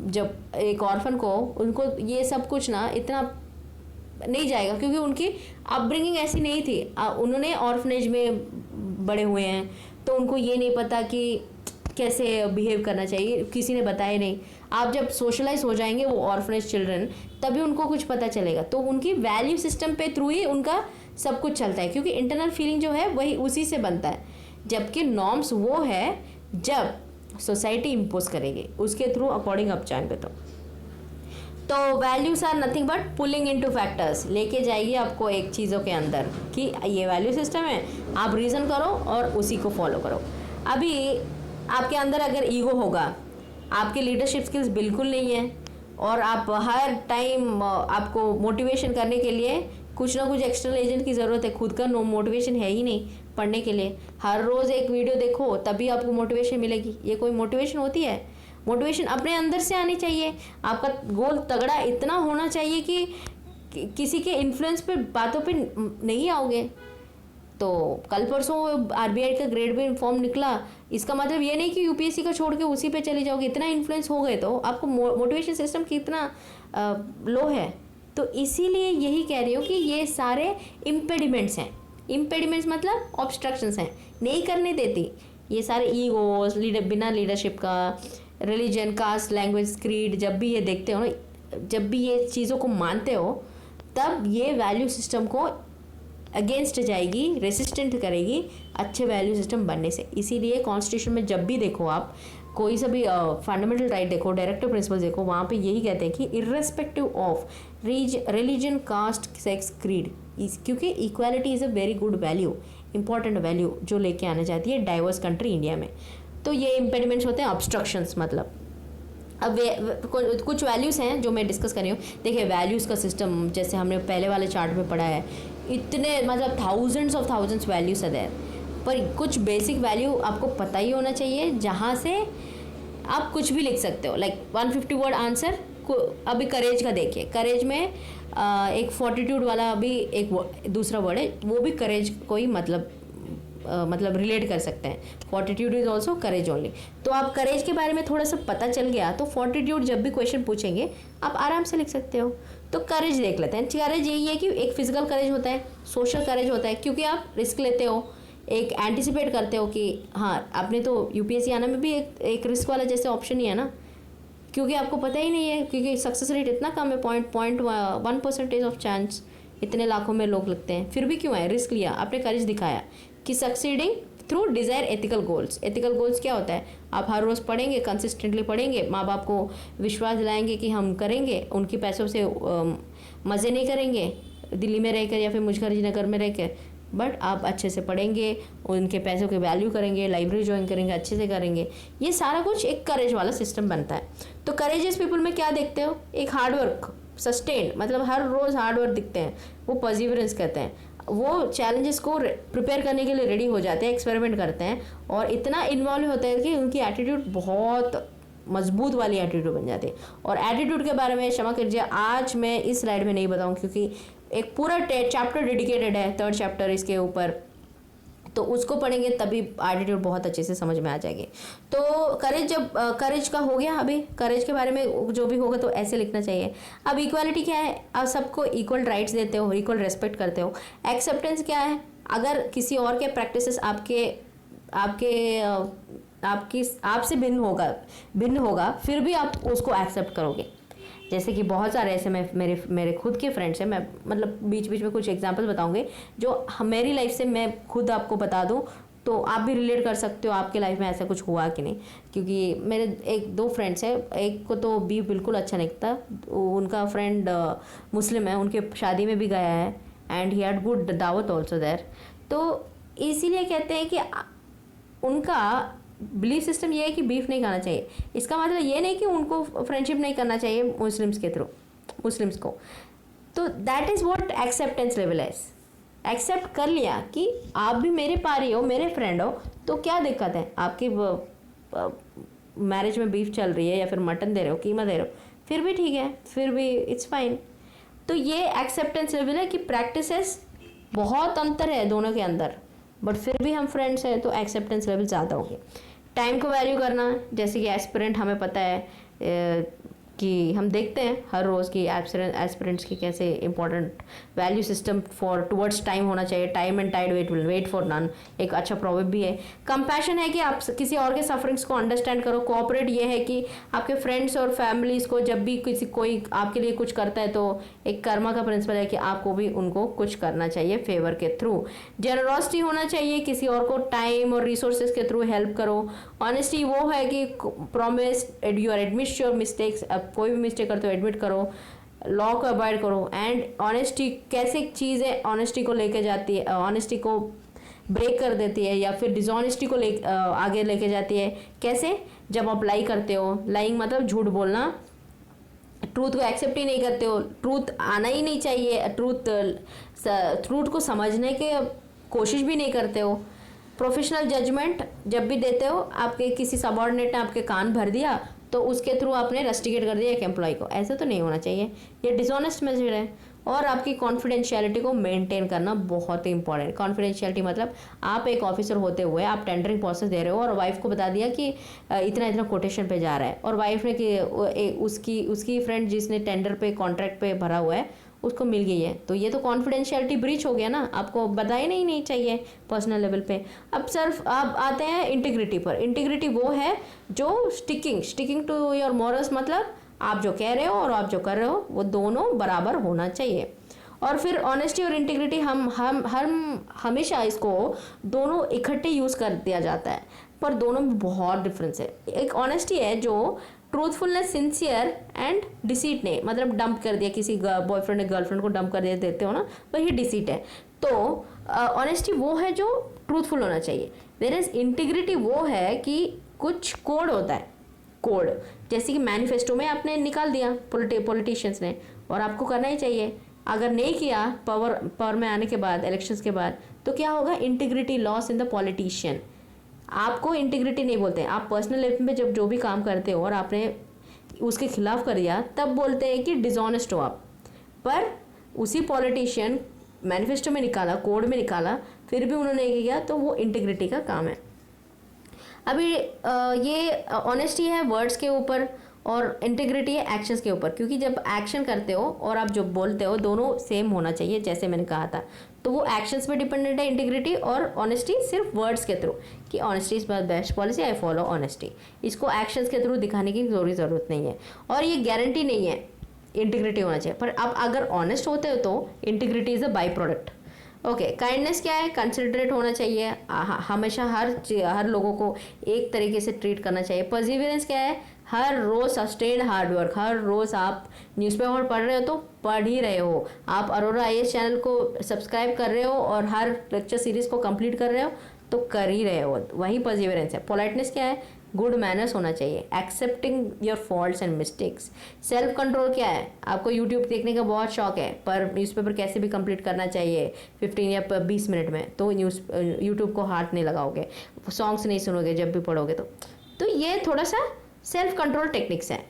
जब एक ऑर्फन को, उनको ये सब कुछ ना इतना नहीं जाएगा क्योंकि उनकी अपब्रिंगिंग ऐसी नहीं थी। उन्होंने ऑर्फनेज में बड़े हुए हैं तो उनको ये नहीं पता कि कैसे बिहेव करना चाहिए, किसी ने बताया नहीं। आप जब सोशलाइज हो जाएंगे वो ऑर्फनेज चिल्ड्रन, तभी उनको कुछ पता चलेगा। तो उनकी वैल्यू सिस्टम पे थ्रू ही उनका सब कुछ चलता है, क्योंकि इंटरनल फीलिंग जो है वही उसी से बनता है। जबकि नॉर्म्स वो है जब सोसाइटी इम्पोज करेगी, उसके थ्रू अकॉर्डिंग आप जाएंगे। तो values are nothing but pulling into factors, लेके जाइए आपको एक चीज़ों के अंदर कि ये वैल्यू सिस्टम है, आप रीज़न करो और उसी को फॉलो करो। अभी आपके अंदर अगर ईगो होगा, आपकी लीडरशिप स्किल्स बिल्कुल नहीं है, और आप हर टाइम आपको मोटिवेशन करने के लिए कुछ ना कुछ एक्सटर्नल एजेंट की ज़रूरत है, खुद का नो मोटिवेशन है ही नहीं पढ़ने के लिए। हर रोज़ एक वीडियो देखो तभी आपको मोटिवेशन मिलेगी, ये कोई मोटिवेशन होती है? मोटिवेशन अपने अंदर से आनी चाहिए। आपका गोल तगड़ा इतना होना चाहिए कि किसी के इन्फ्लुएंस पे, बातों पे नहीं आओगे। तो कल परसों आरबीआई का ग्रेड बी फॉर्म निकला, इसका मतलब ये नहीं कि यूपीएससी का छोड़ के उसी पे चले जाओगे। इतना इन्फ्लुएंस हो गए तो आपको मोटिवेशन सिस्टम कितना लो है। तो इसीलिए यही कह रही हूँ कि ये सारे इम्पेडिमेंट्स हैं। इम्पेडिमेंट्स मतलब ऑब्स्ट्रक्शंस हैं, नहीं करने देती। ये सारे ईगोस, बिना लीडरशिप का, रिलीजन, कास्ट, लैंग्वेज, क्रीड, जब भी ये देखते हो ना, जब भी ये चीज़ों को मानते हो, तब ये वैल्यू सिस्टम को अगेंस्ट जाएगी, रेसिस्टेंट करेगी अच्छे वैल्यू सिस्टम बनने से। इसीलिए कॉन्स्टिट्यूशन में जब भी देखो आप कोई सा भी फंडामेंटल राइट देखो, डायरेक्टिव प्रिंसिपल देखो, वहाँ पे यही कहते हैं कि irrespective of religion, caste, sex, creed, क्योंकि equality is a very good value, important value जो लेके आना चाहती है डाइवर्स कंट्री इंडिया में। तो ये इम्पेडिमेंट्स होते हैं, ऑब्स्ट्रक्शंस मतलब। अब कुछ वैल्यूज़ हैं जो मैं डिस्कस कर रही हूँ। देखिए वैल्यूज़ का सिस्टम जैसे हमने पहले वाले चार्ट में पढ़ा है, इतने मतलब थाउजेंड्स वैल्यूज है देयर, पर कुछ बेसिक वैल्यू आपको पता ही होना चाहिए जहाँ से आप कुछ भी लिख सकते हो। लाइक 150 वर्ड आंसर को। अभी करेज का देखिए, करेज में एक फोर्टिट्यूड वाला भी एक दूसरा वर्ड है, वो भी करेज को ही मतलब रिलेट कर सकते हैं। Fortitude is also courage only. तो आप करेज के बारे में थोड़ा सा पता चल गया तो फोर्टिट्यूड जब भी क्वेश्चन पूछेंगे आप आराम से लिख सकते हो। तो करेज देख लेते हैं। करेज यही है कि एक फिजिकल करेज होता है, सोशल करेज होता है, क्योंकि आप रिस्क लेते हो, एक एंटिसिपेट करते हो कि हाँ आपने तो यूपीएससी आने में भी एक रिस्क वाला जैसे ऑप्शन ही है ना, क्योंकि आपको पता ही नहीं है, क्योंकि सक्सेस रेट इतना कम है, 0.1% ऑफ चांस, इतने लाखों में लोग लगते हैं, फिर भी क्यों है, रिस्क लिया, आपने करेज दिखाया कि succeeding through desire ethical goals. Ethical goals क्या होता है, आप हर रोज़ पढ़ेंगे, कंसिस्टेंटली पढ़ेंगे, माँ बाप को विश्वास दिलाएंगे कि हम करेंगे, उनके पैसों से मज़े नहीं करेंगे दिल्ली में रहकर या फिर मुजफ्फरजी नगर में रहकर, बट आप अच्छे से पढ़ेंगे, उनके पैसों की वैल्यू करेंगे, लाइब्रेरी ज्वाइन करेंगे, अच्छे से करेंगे। ये सारा कुछ एक करेज वाला सिस्टम बनता है। तो करेजियस पीपल में क्या देखते हो, एक हार्डवर्क, सस्टेन, मतलब हर रोज़ हार्डवर्क दिखते हैं, वो परसिवरेंस कहते हैं, वो चैलेंजेस को प्रिपेयर करने के लिए रेडी हो जाते हैं, एक्सपेरिमेंट करते हैं और इतना इन्वॉल्व होता है कि उनकी एटीट्यूड बहुत मजबूत वाली एटीट्यूड बन जाती है। और एटीट्यूड के बारे में क्षमा कीजिए, आज मैं इस स्लाइड में नहीं बताऊँ क्योंकि एक पूरा चैप्टर डेडिकेटेड है, 3rd चैप्टर इसके ऊपर, तो उसको पढ़ेंगे तभी एटीट्यूड बहुत अच्छे से समझ में आ जाएगी। तो करेज, जब करेज का हो गया, अभी करेज के बारे में जो भी होगा तो ऐसे लिखना चाहिए। अब इक्वालिटी क्या है, आप सबको इक्वल राइट्स देते हो, इक्वल रेस्पेक्ट करते हो। एक्सेप्टेंस क्या है, अगर किसी और के प्रैक्टिसेस आपसे भिन्न होगा फिर भी आप उसको एक्सेप्ट करोगे। जैसे कि बहुत सारे ऐसे मेरे खुद के फ्रेंड्स हैं, मैं मतलब बीच बीच में कुछ एग्जांपल बताऊंगे जो मेरी लाइफ से मैं खुद आपको बता दूं तो आप भी रिलेट कर सकते हो, आपके लाइफ में ऐसा कुछ हुआ कि नहीं। क्योंकि मेरे 1-2 फ्रेंड्स हैं, एक को तो बीफ बिल्कुल अच्छा नहीं लगता, उनका फ्रेंड मुस्लिम है, उनके शादी में भी गया है एंड ही हैड गुड दावत ऑल्सो देयर। तो इसीलिए कहते हैं कि उनका बिलीफ सिस्टम ये है कि बीफ नहीं खाना चाहिए। इसका मतलब ये नहीं कि उनको फ्रेंडशिप नहीं करना चाहिए मुस्लिम्स को। तो that is what acceptance level है। एक्सेप्ट कर लिया कि आप भी मेरे पारी हो, मेरे फ्रेंड हो, तो क्या दिक्कत है, आपकी मैरिज में बीफ चल रही है या फिर मटन दे रहे हो, कीमा दे रहे हो, फिर भी ठीक है, फिर भी इट्स फाइन। तो ये एक्सेप्टेंस लेवल है कि प्रैक्टिसेस बहुत अंतर है दोनों के अंदर, बट फिर भी हम फ्रेंड्स हैं तो एक्सेप्टेंस लेवल ज़्यादा होगी। टाइम को वैल्यू करना, जैसे कि एस्पिरेंट हमें पता है कि हम देखते हैं हर रोज़ की एस्पिरेंट्स की कैसे important value system for towards time होना चाहिए। Time and tide wait will wait for none, एक अच्छा प्रॉवर्ब भी है। कंपैशन है कि आप किसी और के सफरिंग्स को अंडरस्टैंड करो। कोऑपरेट ये है कि आपके फ्रेंड्स और फैमिलीज को जब भी कोई आपके लिए कुछ करता है तो एक कर्मा का प्रिंसिपल है कि आपको भी उनको कुछ करना चाहिए फेवर के थ्रू। जेनरोसिटी होना चाहिए, किसी और को टाइम और रिसोर्सेज के थ्रू हेल्प करो। ऑनेस्टी वो है कि promise you are admit your mistakes, कोई भी मिस्टेक करते हो एडमिट करो, लॉ को अवॉइड करो। एंड ऑनेस्टी कैसे चीज़ है, ऑनेस्टी को लेके जाती है, ऑनेस्टी को ब्रेक कर देती है या फिर डिसऑनेस्टी को आगे लेके जाती है। कैसे, जब आप लाई करते हो, लाइंग मतलब झूठ बोलना, ट्रूथ को एक्सेप्ट ही नहीं करते हो, ट्रूथ आना ही नहीं चाहिए, ट्रूथ को समझने के कोशिश भी नहीं करते हो। प्रोफेशनल जजमेंट जब भी देते हो, आपके किसी सबऑर्डिनेट ने आपके कान भर दिया तो उसके थ्रू आपने रस्टिकेट कर दिया एक एम्प्लॉय को, ऐसा तो नहीं होना चाहिए, ये डिसऑनेस्ट मेजर है। और आपकी कॉन्फिडेंशियलिटी को मेंटेन करना बहुत ही इंपॉर्टेंट। कॉन्फिडेंशियलिटी मतलब आप एक ऑफिसर होते हुए आप टेंडरिंग प्रोसेस दे रहे हो और वाइफ को बता दिया कि इतना इतना कोटेशन पे जा रहा है, और वाइफ ने कि उसकी फ्रेंड जिसने टेंडर पे कॉन्ट्रैक्ट पे भरा हुआ है उसको मिल गई है, तो ये तो कॉन्फिडेंशियलिटी ब्रीच हो गया ना, आपको बताया नहीं चाहिए पर्सनल लेवल पे। अब सिर्फ आप आते हैं इंटीग्रिटी पर। इंटीग्रिटी वो है जो स्टिकिंग टू योर मॉरल्स, मतलब आप जो कह रहे हो और आप जो कर रहे हो वो दोनों बराबर होना चाहिए। और फिर ऑनेस्टी और इंटीग्रिटी हम हमेशा इसको दोनों इकट्ठे यूज़ कर दिया जाता है, पर दोनों में बहुत डिफरेंस है। एक ऑनेस्टी है जो ट्रूथफुलनेस, सिंसियर एंड डिसीट ने, मतलब डंप कर दिया, किसी बॉयफ्रेंड ने गर्लफ्रेंड को डंप कर दिया, देते हो ना, वही डिसीट है। तो ऑनेस्टी वो है जो ट्रूथफुल होना चाहिए। देयर इज इंटीग्रिटी वो है कि कुछ कोड होता है, कोड जैसे कि मैनिफेस्टो में आपने निकाल दिया पॉलिटिशियंस ने, और आपको करना ही चाहिए। अगर नहीं किया पावर में आने के बाद, इलेक्शंस के बाद, तो क्या होगा? Integrity loss in the politician. आपको इंटीग्रिटी नहीं बोलते, आप पर्सनल लेवल पे जब जो भी काम करते हो और आपने उसके खिलाफ कर दिया तब बोलते हैं कि डिसऑनेस्ट हो आप। पर उसी पॉलिटिशियन मैनिफेस्टो में निकाला, कोड में निकाला, फिर भी उन्होंने नहीं किया, तो वो इंटीग्रिटी का काम है। अभी ये ऑनेस्टी है वर्ड्स के ऊपर और इंटीग्रिटी है एक्शंस के ऊपर, क्योंकि जब एक्शन करते हो और आप जो बोलते हो दोनों सेम होना चाहिए, जैसे मैंने कहा था। तो वो एक्शंस पे डिपेंडेंट है इंटीग्रिटी, और ऑनेस्टी सिर्फ वर्ड्स के थ्रू कि honesty is my best policy, I follow honesty. इसको एक्शंस के थ्रू दिखाने की ज़रूरत नहीं है, और ये गारंटी नहीं है इंटीग्रिटी होना चाहिए। पर आप अगर ऑनेस्ट होते हो तो integrity is a by product. Okay, kindness क्या है? कंसिडरेट होना चाहिए, हमेशा हर लोगों को एक तरीके से ट्रीट करना चाहिए। परसिवियरेंस क्या है? हर रोज़ सस्टेन्ड हार्डवर्क, हर रोज़ आप न्यूज़पेपर पढ़ रहे हो तो पढ़ ही रहे हो, आप अरोरा आईएएस चैनल को सब्सक्राइब कर रहे हो और हर लेक्चर सीरीज़ को कंप्लीट कर रहे हो तो कर ही रहे हो, वही परसिवियरेंस है। पोलाइटनेस क्या है? गुड मैनर्स होना चाहिए, accepting your faults and mistakes. Self control क्या है? आपको यूट्यूब देखने का बहुत शौक है, पर न्यूज़पेपर कैसे भी कंप्लीट करना चाहिए 15 या 20 मिनट में, तो यूट्यूब को हाथ नहीं लगाओगे, सॉन्ग्स नहीं सुनोगे जब भी पढ़ोगे तो ये थोड़ा सा सेल्फ कंट्रोल टेक्निक्स हैं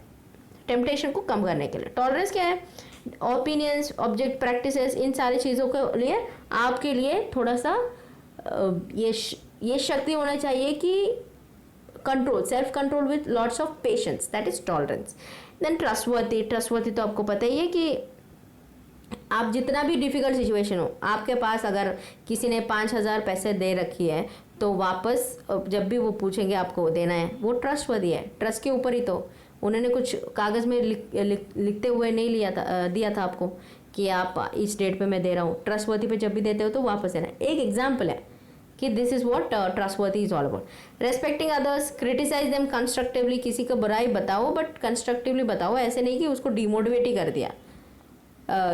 टेम्पटेशन को कम करने के लिए। टॉलरेंस क्या है? ओपिनियंस, ऑब्जेक्ट प्रैक्टिसेस, इन सारी चीज़ों के लिए आपके लिए थोड़ा सा ये शक्ति होना चाहिए कि control, self control with lots of patience, that is tolerance. Then trustworthy तो आपको पता ही है कि आप जितना भी डिफिकल्ट सिचुएशन हो, आपके पास अगर किसी ने 5,000 पैसे दे रखी है तो वापस जब भी वो पूछेंगे आपको देना है, वो ट्रस्टवर्दी है। ट्रस्ट के ऊपर ही तो उन्होंने कुछ कागज़ में लिखते हुए नहीं दिया था आपको कि आप इस डेट पे मैं दे रहा हूँ। ट्रस्टवर्दी पे जब भी देते हो तो वापस देना। एक एग्जाम्पल है कि this is what trustworthy is all about. Respecting others, criticise them constructively, किसी को बुराई बताओ बट कंस्ट्रक्टिवली बताओ, ऐसे नहीं कि उसको डिमोटिवेट ही कर दिया।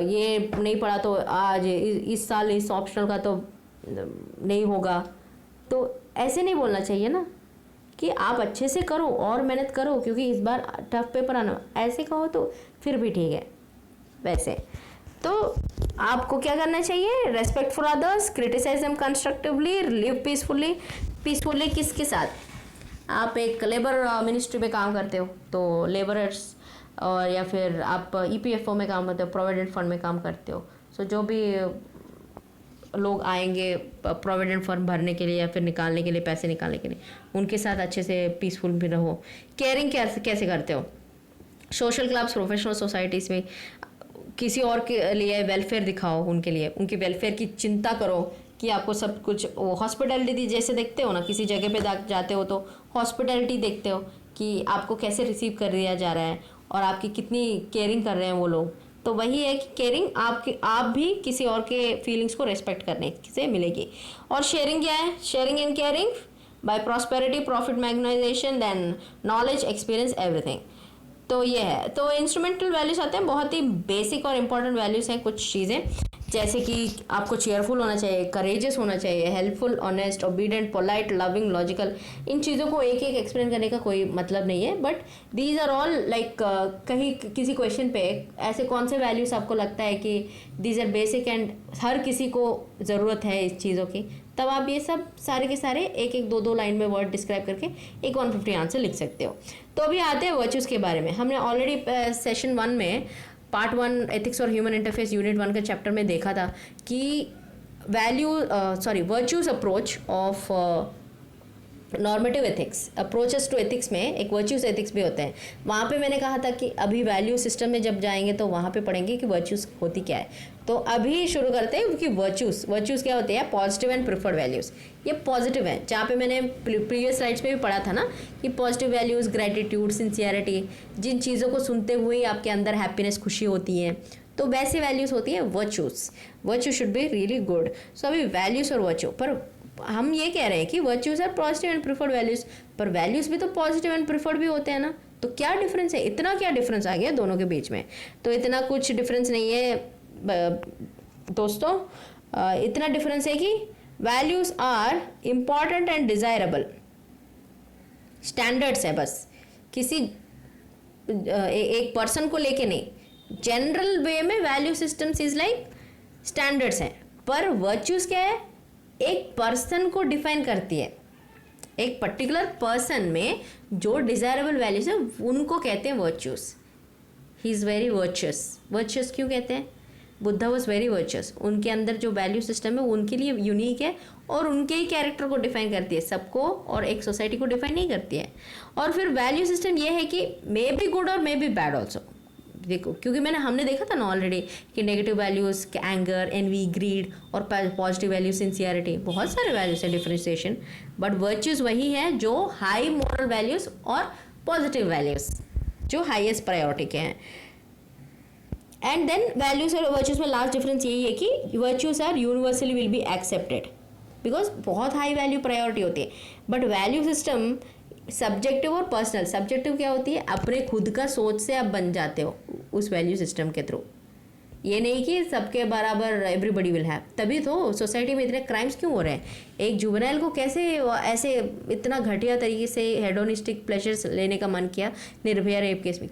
ये नहीं पढ़ा तो आज इस साल इस ऑप्शनल का तो नहीं होगा, तो ऐसे नहीं बोलना चाहिए ना कि आप अच्छे से करो और मेहनत करो क्योंकि इस बार टफ पेपर आना, ऐसे कहो तो फिर भी ठीक है। वैसे तो आपको क्या करना चाहिए? Respect for others, criticise them constructively, live peacefully किसके साथ? आप एक लेबर मिनिस्ट्री में काम करते हो तो लेबरर्स, और या फिर आप ईपीएफओ में काम करते हो, प्रोविडेंट फंड में काम करते हो, सो जो भी लोग आएंगे प्रोविडेंट फंड भरने के लिए या फिर निकालने के लिए, पैसे निकालने के लिए, उनके साथ अच्छे से पीसफुल भी रहो। केयरिंग कैसे करते हो? सोशल क्लब्स, प्रोफेशनल सोसाइटीज़ में किसी और के लिए वेलफेयर दिखाओ, उनके लिए उनकी वेलफेयर की चिंता करो कि आपको सब कुछ, वो हॉस्पिटैलिटी जैसे देखते हो ना, किसी जगह पे जाते हो तो हॉस्पिटैलिटी देखते हो कि आपको कैसे रिसीव कर दिया जा रहा है और आपकी कितनी केयरिंग कर रहे हैं वो लोग। तो वही है कि केयरिंग आप भी किसी और के फीलिंग्स को रेस्पेक्ट करने से मिलेगी। और शेयरिंग क्या है? Sharing and caring by prosperity, profit maximisation, then knowledge, experience, everything. तो ये है। तो इंस्ट्रूमेंटल वैल्यूज आते हैं, बहुत ही बेसिक और इंपॉर्टेंट वैल्यूज हैं कुछ चीज़ें, जैसे कि आपको चेयरफुल होना चाहिए, करेजियस होना चाहिए, helpful, honest, obedient, polite, loving, logical. इन चीज़ों को एक एक एक्सप्लेन करने का कोई मतलब नहीं है, but these are all like कहीं किसी क्वेश्चन पे ऐसे कौन से वैल्यूज आपको लगता है कि दीज आर बेसिक एंड हर किसी को ज़रूरत है इस चीज़ों की, तब आप ये सब सारे के सारे एक एक दो लाइन में वर्ड डिस्क्राइब करके एक 150 आंसर लिख सकते हो। तो अभी आते हैं वर्च्यूज़ के बारे में। हमने ऑलरेडी सेशन 1 में पार्ट 1 एथिक्स और ह्यूमन इंटरफेस यूनिट 1 के चैप्टर में देखा था कि virtues approach of normative ethics, approaches to ethics में एक वर्च्यूज़ एथिक्स भी होते हैं। वहाँ पे मैंने कहा था कि अभी वैल्यू सिस्टम में जब जाएंगे तो वहाँ पे पढ़ेंगे कि वर्च्यूज़ होती क्या है। तो अभी शुरू करते हैं कि वर्च्यूज़ क्या होते हैं? Positive and preferred values. ये पॉजिटिव है, जहाँ पे मैंने प्रीवियस स्लाइड्स में भी पढ़ा था ना कि पॉजिटिव वैल्यूज़, ग्रेटिट्यूड, सिंसियरिटी, जिन चीज़ों को सुनते हुए आपके अंदर हैप्पीनेस, खुशी होती है, तो वैसे वैल्यूज़ होती है virtues. Virtue should be really good. So अभी वैल्यूज़ और वर्च्यू पर हम ये कह रहे हैं कि virtues are positive and preferred values, पर वैल्यूज़ भी तो पॉजिटिव एंड प्रिफर्ड भी होते हैं ना। तो क्या डिफरेंस है? इतना क्या डिफरेंस आ गया दोनों के बीच में? तो इतना कुछ डिफरेंस नहीं है दोस्तों। इतना डिफरेंस है कि values are important and desirable, standards है बस, किसी एक पर्सन को लेके नहीं, जनरल वे में value systems is like standards हैं, पर वर्च्यूज क्या है, एक पर्सन को डिफाइन करती है। एक पर्टिकुलर पर्सन में जो डिजायरेबल वैल्यूज है उनको कहते हैं virtues. He is very virtuous. Virtuous क्यों कहते हैं? Buddha was very virtuous. उनके अंदर जो वैल्यू सिस्टम है उनके लिए यूनिक है और उनके ही कैरेक्टर को डिफाइन करती है, सबको और एक सोसाइटी को डिफाइन नहीं करती है। और फिर वैल्यू सिस्टम ये है कि मे बी गुड और मे बी बैड ऑल्सो। देखो, क्योंकि हमने देखा था ना ऑलरेडी कि negative values anger, envy, greed, और पॉजिटिव वैल्यू सिंसियरिटी, बहुत सारे वैल्यूज है डिफरेंशिएशन। बट वर्च्यूज वही है जो हाई मॉरल वैल्यूज और पॉजिटिव वैल्यूज जो हाईएस्ट प्रायोरिटी के हैं। एंड देन वैल्यूज और वर्च्यूज में लास्ट डिफरेंस यही है कि virtues are universally will be accepted because बहुत हाई वैल्यू प्रायोरिटी होती है। बट वैल्यू सिस्टम सब्जेक्टिव और पर्सनल। सब्जेक्टिव क्या होती है? अपने खुद का सोच से आप बन जाते हो उस वैल्यू सिस्टम के थ्रू। ये नहीं कि सबके बराबर एवरीबडी विल हैव। तभी तो सोसाइटी में इतने क्राइम्स क्यों हो रहे हैं? एक जुवेनाइल को कैसे ऐसे इतना घटिया तरीके से हेडोनिस्टिक प्लेजर्स लेने का मन किया निर्भया रेप केस में?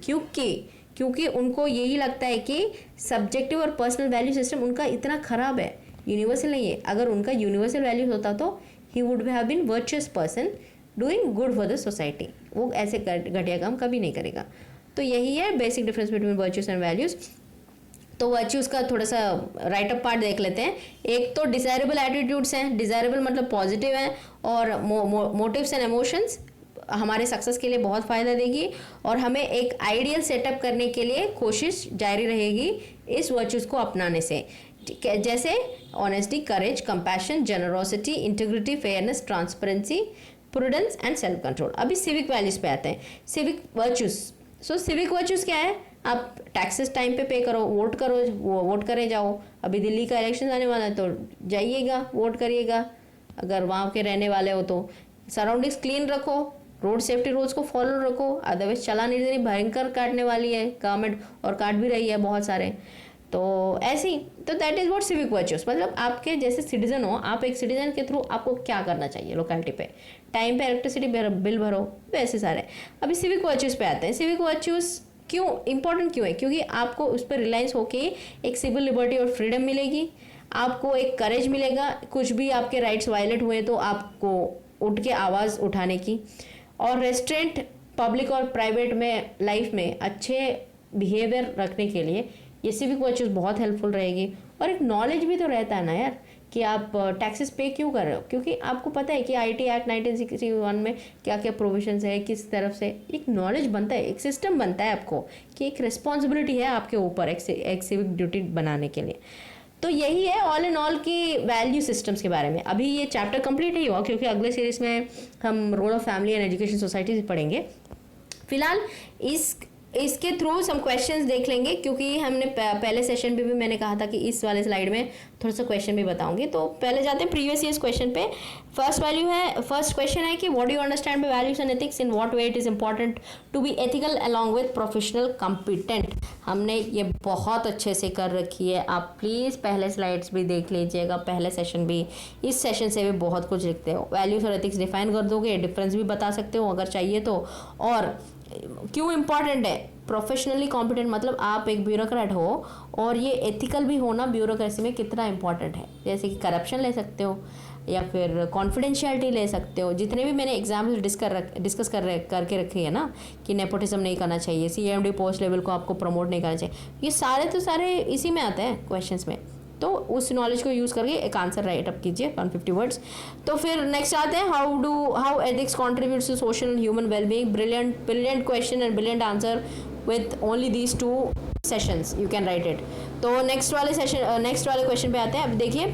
क्योंकि उनको यही लगता है कि सब्जेक्टिव और पर्सनल वैल्यू सिस्टम उनका इतना खराब है, यूनिवर्सल नहीं है। अगर उनका यूनिवर्सल वैल्यूज होता तो he would have been virtuous person doing good for the society. वो ऐसे घटिया काम कभी नहीं करेगा। तो यही है basic difference between virtues and values. तो वर्च्यूज का थोड़ा सा राइट अप पार्ट देख लेते हैं। एक तो डिजायरेबल एटीट्यूड्स हैं। डिजायरेबल मतलब पॉजिटिव हैं, और मोटिव्स एंड इमोशंस हमारे सक्सेस के लिए बहुत फ़ायदा देगी और हमें एक आइडियल सेटअप करने के लिए कोशिश जारी रहेगी इस वर्च्यूज को अपनाने से। जैसे honesty, courage, compassion, generosity, integrity, fairness, transparency, prudence and self control. अभी सिविक वैल्यूज पे आते हैं। Civic virtues. So civic virtues क्या है? आप टैक्सेस टाइम पे करो, वोट करो, वोट करे जाओ। अभी दिल्ली का इलेक्शन आने वाला है तो जाइएगा, वोट करिएगा अगर वहाँ के रहने वाले हो तो। सराउंडिंग्स क्लीन रखो, रोड सेफ्टी रूल्स को फॉलो रखो, अदरवाइज चलान इतनी भयंकर काटने वाली है गवर्नमेंट, और काट भी रही है बहुत सारे। तो ऐसे ही, तो that is what civic virtues. मतलब आपके जैसे सिटीजन हो, आप एक सिटीजन के थ्रू आपको क्या करना चाहिए लोकेलिटी पे, टाइम पे इलेक्ट्रिसिटी बिल भरो, वैसे सारे। अभी सिविक वर्च्यूज पे आते हैं। सिविक वर्च्यूज क्यों इंपॉर्टेंट क्यों है? क्योंकि आपको उस पर रिलायंस होके एक सिविल लिबर्टी और फ्रीडम मिलेगी, आपको एक करेज मिलेगा, कुछ भी आपके राइट्स वायलेट हुए तो आपको उठ के आवाज़ उठाने की, और रेस्टोरेंट पब्लिक और प्राइवेट में लाइफ में अच्छे बिहेवियर रखने के लिए ये सिविक वर्च्यूज बहुत हेल्पफुल रहेगी। और एक नॉलेज भी तो रहता है ना यार कि आप टैक्सेस पे क्यों कर रहे हो, क्योंकि आपको पता है कि आईटी एक्ट 1961 में क्या क्या प्रोविजंस है, किस तरफ से एक नॉलेज बनता है, एक सिस्टम बनता है आपको कि एक रिस्पॉन्सिबिलिटी है आपके ऊपर एक सिविक ड्यूटी बनाने के लिए। तो यही है ऑल इन ऑल की वैल्यू सिस्टम्स के बारे में। अभी ये चैप्टर कंप्लीट नहीं हुआ क्योंकि अगले सीरीज में हम role of family and education society पढ़ेंगे। फिलहाल इसके थ्रू सम क्वेश्चंस देख लेंगे, क्योंकि हमने पहले सेशन पे भी मैंने कहा था कि इस वाले स्लाइड में थोड़ा सा क्वेश्चन भी बताऊंगी। तो पहले जाते हैं प्रीवियस ईयर्स क्वेश्चन पे। फर्स्ट क्वेश्चन है कि what do you understand by values and ethics, in what way it is important to be ethical along with professional competent. हमने ये बहुत अच्छे से कर रखी है, आप प्लीज़ पहले स्लाइड्स भी देख लीजिएगा, पहले सेशन भी, इस सेशन से भी बहुत कुछ लिखते हो। वैल्यूज और एथिक्स डिफाइन कर दोगे, डिफरेंस भी बता सकते हो अगर चाहिए तो, और क्यों इम्पॉर्टेंट है। प्रोफेशनली कॉम्पिटेंट मतलब आप एक ब्यूरोक्रेट हो, और ये एथिकल भी होना ब्यूरोक्रेसी में कितना इंपॉर्टेंट है। जैसे कि करप्शन ले सकते हो या फिर कॉन्फिडेंशियलिटी ले सकते हो। जितने भी मैंने एग्जाम्पल्स डिस्कस करके रखी है ना कि नेपोटिज्म नहीं करना चाहिए, सीएमडी पोस्ट लेवल को आपको प्रमोट नहीं करना चाहिए, ये सारे इसी में आते हैं क्वेश्चंस में। तो उस नॉलेज को यूज़ करके एक आंसर राइट अप कीजिए 150 वर्ड्स। तो फिर नेक्स्ट आते हैं how ethics contributes to social and human wellbeing. Brilliant question and brilliant answer with only these 2 sessions you can write it. तो नेक्स्ट वाले क्वेश्चन पे आते हैं। अब देखिए,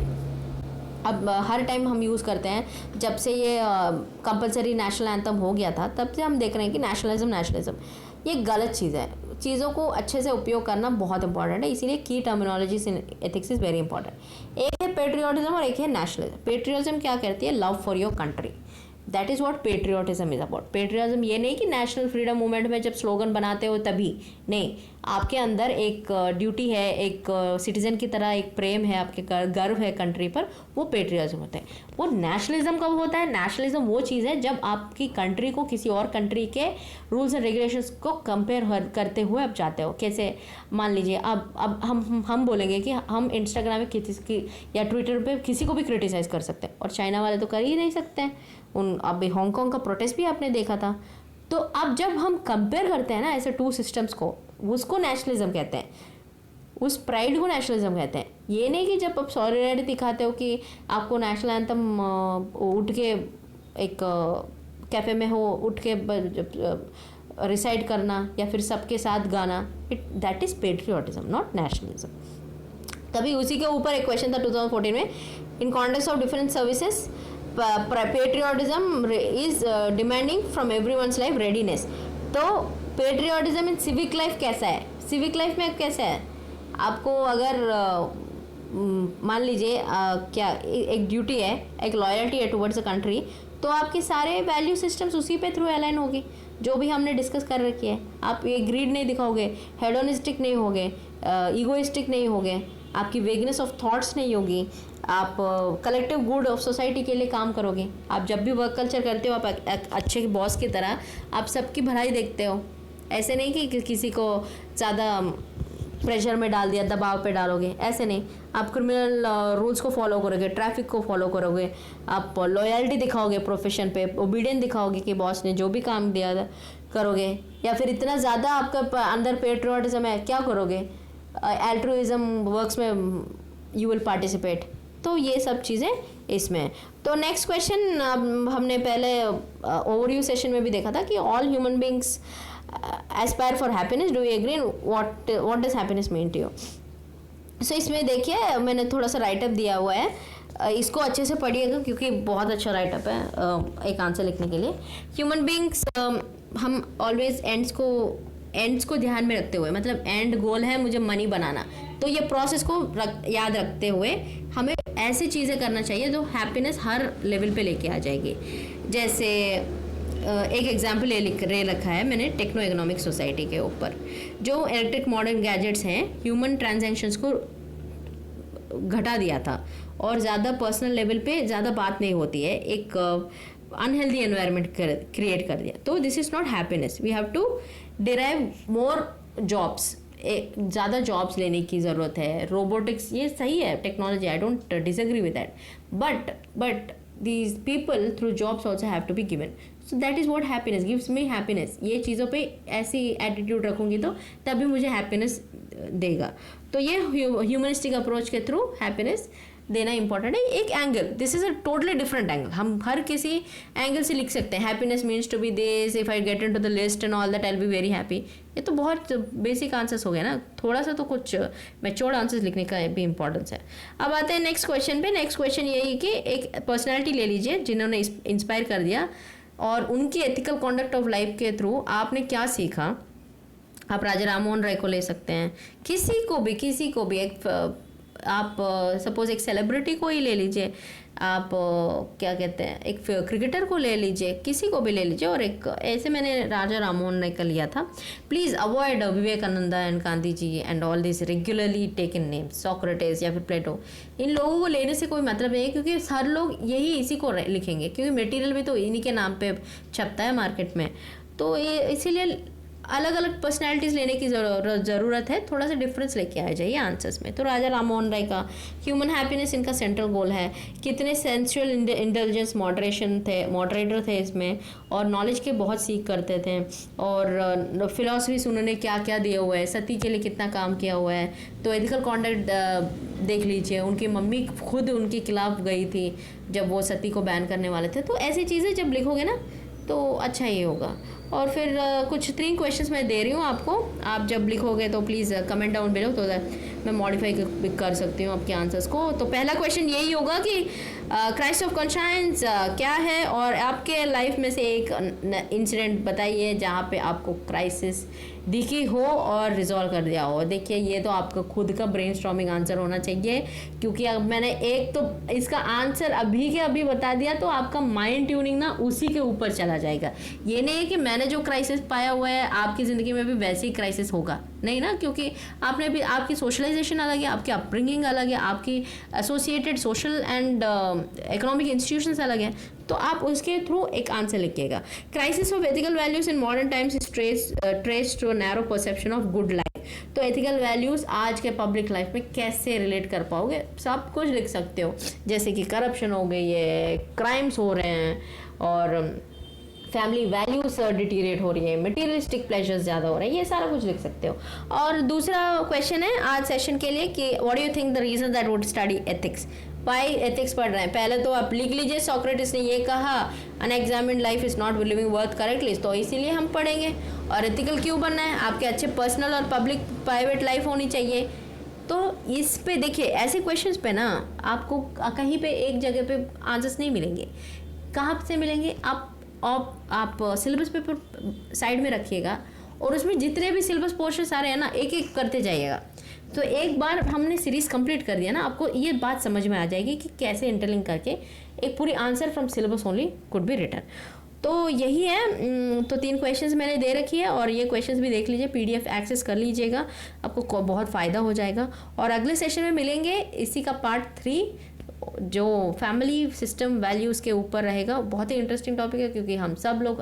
अब हर टाइम हम यूज़ करते हैं, जब से ये कंपलसरी नेशनल एंथम हो गया था तब से हम देख रहे हैं कि नेशनलिज्म ये गलत चीज़ है। चीज़ों को अच्छे से उपयोग करना बहुत इंपॉर्टेंट है, इसीलिए की terminologies in ethics is very important. एक है पेट्रियोटिज्म और एक है नेशनलिज्म। पेट्रियोटिज्म क्या करती है? Love for your country, that is what patriotism is about. Patriotism ये नहीं कि नेशनल फ्रीडम मूवमेंट में जब स्लोगन बनाते हो तभी, नहीं, आपके अंदर एक ड्यूटी है, एक सिटीजन की तरह एक प्रेम है, आपके गर्व है कंट्री पर, वो पेट्रियटिज्म होता है। वो नेशनलिज्म कब होता है? नेशनलिज्म वो चीज़ है जब आपकी कंट्री को किसी और कंट्री के रूल्स एंड रेगुलेशंस को कंपेयर करते हुए आप जाते हो। कैसे? मान लीजिए अब हम बोलेंगे कि हम इंस्टाग्राम में किसी की या ट्विटर पे किसी को भी क्रिटिसाइज कर सकते हैं, और चाइना वाले तो कर ही नहीं सकते हैं। अभी हांगकांग का प्रोटेस्ट भी आपने देखा था। तो अब जब हम कंपेयर करते हैं ना ऐसे टू सिस्टम्स को, उसको नेशनलिज्म कहते हैं, उस प्राइड को नेशनलिज्म कहते हैं। ये नहीं कि जब आप सॉलिडरिटी दिखाते हो कि आपको नेशनल एंथम उठ के एक कैफे में हो उठ के रिसाइट करना या फिर सबके साथ गाना, that is patriotism, not nationalism. तभी उसी के ऊपर एक क्वेश्चन था 2014 में, in context of different services patriotism is demanding from everyone's life readiness. तो पेट्रियोटिज्म इन सिविक लाइफ कैसा है? सिविक लाइफ में कैसा है? आपको अगर मान लीजिए क्या एक ड्यूटी है, एक लॉयल्टी है टुवर्ड्स अ कंट्री, तो आपके सारे वैल्यू सिस्टम्स उसी पे थ्रू अलाइन होगी, जो भी हमने डिस्कस कर रखी है। आप ये ग्रीड नहीं दिखाओगे, हेडोनिस्टिक नहीं होगे, ईगोइस्टिक नहीं होगे, आपकी वेगनेस ऑफ थॉट्स नहीं होगी, आप कलेक्टिव गुड ऑफ सोसाइटी के लिए काम करोगे। आप जब भी वर्क कल्चर करते हो, आप अच्छे बॉस की तरह आप सबकी भलाई देखते हो। ऐसे नहीं कि किसी को ज़्यादा प्रेशर में डाल दिया, दबाव पे डालोगे, ऐसे नहीं। आप क्रिमिनल रूल्स को फॉलो करोगे, ट्रैफिक को फॉलो करोगे, आप लॉयल्टी दिखाओगे प्रोफेशन पे, ओबीडियंट दिखाओगे कि बॉस ने जो भी काम दिया करोगे। या फिर इतना ज़्यादा आपका अंदर पेट्रियोटिज्म है, क्या करोगे? एल्ट्रुइज्म वर्क्स में यू विल पार्टिसिपेट। तो ये सब चीज़ें इसमें। तो नेक्स्ट क्वेश्चन, हमने पहले ओवरव्यू सेशन में भी देखा था कि all human beings aspire for happiness, do you agree? What does happiness mean to you? So इसमें देखिए मैंने थोड़ा सा राइटअप दिया हुआ है, इसको अच्छे से पढ़िएगा क्योंकि बहुत अच्छा राइटअप है एक आंसर लिखने के लिए। ह्यूमन बींग्स हम ऑलवेज एंड्स को ध्यान में रखते हुए, मतलब एंड गोल है मुझे मनी बनाना, तो ये प्रोसेस को याद रखते हुए हमें ऐसी चीज़ें करना चाहिए जो हैप्पीनेस हर लेवल पे लेके आ जाएगी। जैसे एक एग्जाम्पल ले रखा है मैंने टेक्नो इकोनॉमिक सोसाइटी के ऊपर। जो इलेक्ट्रिक मॉडर्न गैजेट्स हैं, ह्यूमन ट्रांजैक्शंस को घटा दिया था और ज़्यादा पर्सनल लेवल पे ज़्यादा बात नहीं होती है, एक अनहेल्दी एनवायरनमेंट क्रिएट कर दिया। तो this is not happiness. We have to derive more jobs, ज़्यादा जॉब्स लेने की ज़रूरत है। रोबोटिक्स ये सही है, technology, I don't disagree with that, but these people through jobs also have to be given. So that is what happiness gives me happiness. ये चीज़ों पे ऐसी एटीट्यूड रखूँगी तो तभी मुझे हैप्पीनेस देगा। तो ये ह्यूमनिस्टिक अप्रोच के थ्रू हैप्पीनेस देना इंपॉर्टेंट है। एक angle, this is a totally different angle, हम हर किसी एंगल से लिख सकते हैं। Happiness means to be this, if I get into the list and all that I will be very happy. ये तो बहुत बेसिक आंसर्स हो गए ना, थोड़ा सा तो कुछ मैच्योर्ड आंसर्स लिखने का भी इंपॉर्टेंस है। अब आते हैं नेक्स्ट क्वेश्चन पे। नेक्स्ट क्वेश्चन यही कि एक पर्सनैलिटी ले लीजिए जिन्होंने इंस्पायर कर दिया और उनकी एथिकल कॉन्डक्ट ऑफ लाइफ के थ्रू आपने क्या सीखा। आप राजा राम मोहन राय को ले सकते हैं, किसी को भी एक आप सपोज एक सेलिब्रिटी को ही ले लीजिए, आप क्या कहते हैं एक क्रिकेटर को ले लीजिए, किसी को भी ले लीजिए। और एक ऐसे मैंने राजा राम मोहन राय का लिया था। Please avoid Vivekananda and Gandhi ji and all this regularly taken names, Socrates या फिर प्लेटो। इन लोगों को लेने से कोई मतलब नहीं है क्योंकि हर लोग यही इसी को लिखेंगे, क्योंकि मटेरियल भी तो इन्हीं के नाम पे छपता है मार्केट में। तो ये इसीलिए अलग अलग पर्सनैलिटीज़ लेने की ज़रूरत है, थोड़ा सा डिफरेंस लेके आ जाइए आंसर्स में। तो राजा राम मोहन राय का ह्यूमन हैप्पीनेस इनका सेंट्रल गोल है। कितने सेंसुअल इंटेलिजेंस मॉडरेटर थे इसमें, और नॉलेज के बहुत सीख करते थे, और फिलॉसफीज उन्होंने क्या क्या दिया हुआ है, सती के लिए कितना काम किया हुआ है। तो एथिकल कॉन्डक्ट देख लीजिए, उनकी मम्मी खुद उनके खिलाफ गई थी जब वो सती को बैन करने वाले थे। तो ऐसी चीज़ें जब लिखोगे ना तो अच्छा ही होगा। और फिर कुछ 3 क्वेश्चंस मैं दे रही हूँ आपको, आप जब लिखोगे तो प्लीज़ कमेंट डाउन बिलो, तो मैं मॉडिफाई कर सकती हूँ आपके आंसर्स को। तो पहला क्वेश्चन यही होगा कि क्राइसिस ऑफ कॉन्शियंस क्या है, और आपके लाइफ में से एक इंसिडेंट बताइए जहाँ पे आपको क्राइसिस दिखी हो और रिजॉल्व कर दिया हो। देखिए ये तो आपका खुद का ब्रेनस्टॉर्मिंग आंसर होना चाहिए, क्योंकि अब मैंने एक तो इसका आंसर अभी के अभी बता दिया तो आपका माइंड ट्यूनिंग ना उसी के ऊपर चला जाएगा। ये नहीं है कि मैंने मैंने जो क्राइसिस पाया हुआ है आपकी ज़िंदगी में भी वैसे ही क्राइसिस होगा नहीं ना, क्योंकि आपने भी, आपकी सोशलाइजेशन अलग है, आपकी अपब्रिंगिंग अलग है, आपकी associated social and economic institutions अलग हैं, तो आप उसके थ्रू एक आंसर लिखिएगा। Crisis of ethical values in modern times is trace to narrow perception of good life. तो एथिकल वैल्यूज आज के पब्लिक लाइफ में कैसे रिलेट कर पाओगे, सब कुछ लिख सकते हो, जैसे कि करप्शन हो गई है, क्राइम्स हो रहे हैं, और फैमिली वैल्यूज डिटीरिएट हो रही है, मटीरियलिस्टिक प्लेजर्स ज़्यादा हो रहे हैं, ये सारा कुछ लिख सकते हो। और दूसरा क्वेश्चन है आज सेशन के लिए कि what do you think the reason that would study ethics, why ethics पढ़ रहे हैं। पहले तो आप लिख लीजिए, सोक्रेटिस ने ये कहा unexamined life is not living worth correctly, तो इसीलिए हम पढ़ेंगे। और एथिकल क्यों बनना है, आपके अच्छे पर्सनल और पब्लिक प्राइवेट लाइफ होनी चाहिए। तो इस पे देखिए, ऐसे क्वेश्चंस पे ना आपको कहीं पे एक जगह पे आंसर्स नहीं मिलेंगे। कहाँ से मिलेंगे, आप सिलेबस पेपर साइड में रखिएगा और उसमें जितने भी सिलेबस पोर्शन सारे हैं ना, एक एक करते जाइएगा। तो एक बार हमने सीरीज़ कंप्लीट कर दिया ना, आपको ये बात समझ में आ जाएगी कि कैसे इंटरलिंक करके एक पूरी answer from syllabus only could be written. तो यही है। तो 3 क्वेश्चंस मैंने दे रखी है और ये क्वेश्चंस भी देख लीजिए, PDF एक्सेस कर लीजिएगा, आपको बहुत फ़ायदा हो जाएगा। और अगले सेशन में मिलेंगे, इसी का पार्ट 3 जो फैमिली सिस्टम वैल्यूज़ के ऊपर रहेगा। बहुत ही इंटरेस्टिंग टॉपिक है, क्योंकि हम सब लोग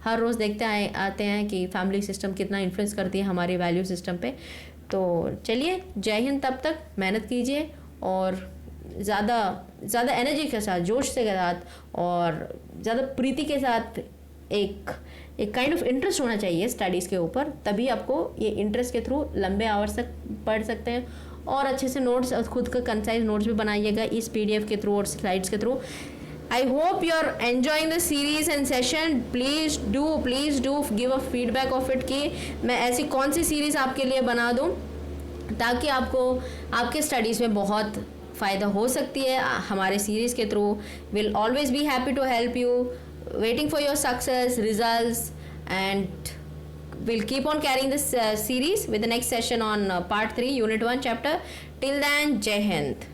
हर रोज़ देखते आते हैं कि फैमिली सिस्टम कितना इन्फ्लुएंस करती है हमारी वैल्यू सिस्टम पे। तो चलिए, जय हिंद, तब तक मेहनत कीजिए और ज़्यादा एनर्जी के साथ, जोश के साथ और ज़्यादा प्रीति के साथ एक काइंड ऑफ इंटरेस्ट होना चाहिए स्टडीज़ के ऊपर, तभी आपको ये इंटरेस्ट के थ्रू लंबे आवर्स तक पढ़ सकते हैं। और अच्छे से नोट्स, खुद का कंसाइज नोट्स भी बनाइएगा इस PDF के थ्रू और स्लाइड्स के through. I hope you are enjoying the series and session. Please do give a feedback of it कि मैं ऐसी कौन सी सीरीज़ आपके लिए बना दूँ ताकि आपको आपके स्टडीज़ में बहुत फ़ायदा हो सकती है हमारे सीरीज़ के through. We'll always be happy to help you. Waiting for your success, results, and we'll keep on carrying this series with the next session on part 3, Unit 1 chapter. Till then, Jai Hind.